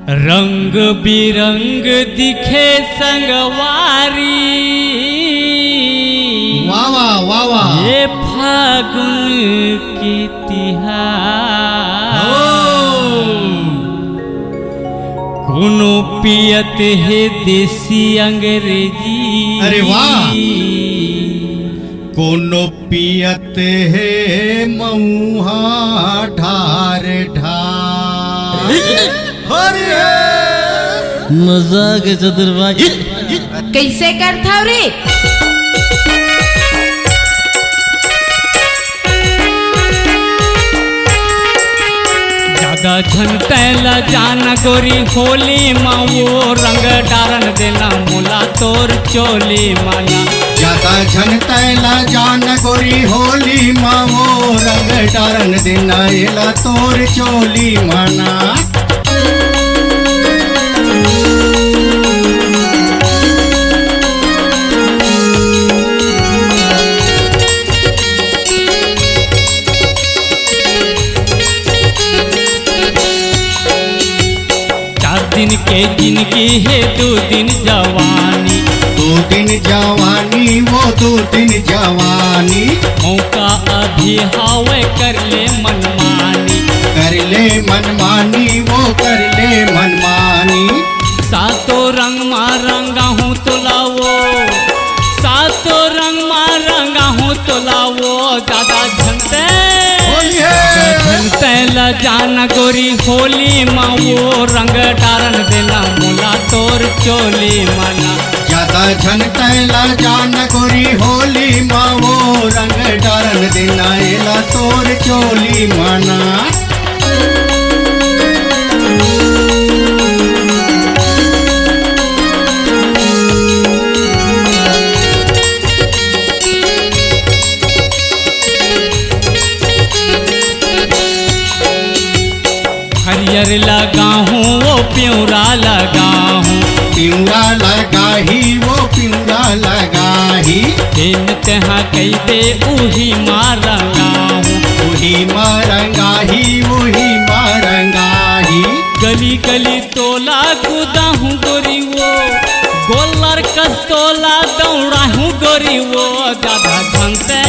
रंग बिरंग दिखे संगवारी, वाह वाह वाह वाह। ये फागुन की तिहार, कोनो पियत है देसी अंग्रेजी। अरे वाह। कोनो पियत है मऊहा ढार ढार। मजा के चतुर्भाग्य कैसे करता रे? ज्यादा झनतैला जान गोरी होली माँ वो रंग डारन देना मोला तोर चोली माना। ज्यादा झनतैला जान गोरी होली माँ वो रंग डारन देना एला तोर चोली माना। दिन के जिंदगी है 2 दिन जवानी, 2 दिन जवानी वो 2 दिन जवानी। मौका अभी हावे कर ले मनमानी, कर ले मनमानी वो कर ले मनमानी। सातों रंग मा रंगा हूँ तुलावो, सातों रंग मा रंगा हूँ तुलावो। ज्यादा झनते झनतैला जान गोरी होली माँ वो रंग डारन देना मोला तोर चोली माना। ज्यादा झनतैला जान गोरी होली माँ वो रंग डारन देना एला तोर चोली माना। हरियर लगा हूँ वो प्यूरा लगा हूँ, प्यूरा लगा ही वो प्यूरा लगा ही। दिन तहाँ कई दे उही मारंगा हूँ, वही मारंगा ही वही मारंगा ही। गली गली तोला कूदा हूँ गोरी वो, गोलर कस तोला दौड़ा हूँ गोरी वो। ज्यादा झनते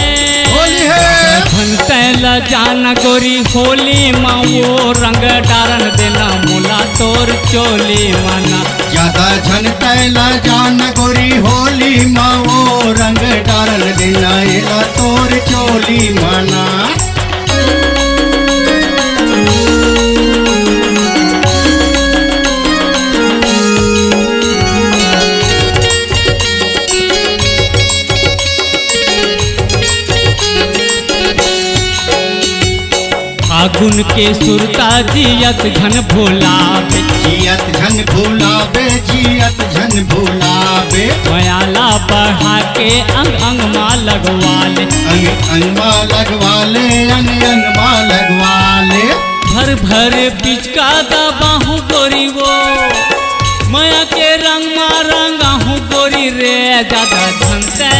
झनतैला जान गोरी होली माँ वो रंग डारन देना मोला तोर चोली माना। ज्यादा झनतैला जान गोरी होली माँ वो रंग डारन देना एला तोर चोली माना। फागुन के सुरता जियत घन भोलावे, जियत झन भूलावे जियत झन भूलावे। मयाला बढ़ा के अंग अंग माँ लगवा ले, अंग अंग माँ लगवा ले अंग अंग माँ लगवा ले। भर भर पिचका दबा हूँ गोरी वो, माया के रंग मा रंगा हूँ गोरी रे। ज्यादा झनते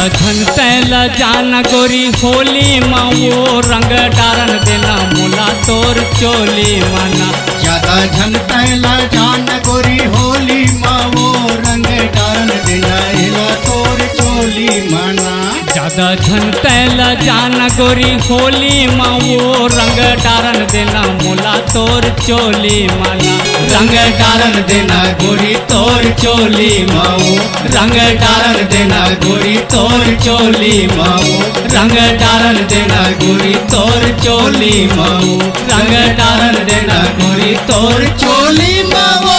झनतैला जान गोरी होली माँ वो रंग डारन देना मोला तोर चोली माना। ज्यादा झनतैला जान गोरी होली माँ वो रंग डारन देना एला तोर चोली माना। ज्यादा झनतैला जान गोरी होली माँ वो रंग डारन देना मोला तोर चोली माना। रंग डारन देना गोरी तोर चोली माओ, रंग डारन देना गोरी तोर चोली माओ। रंग डारन देना गोरी तोर चोली माओ, रंग डारन देना गोरी तोर चोली माओ।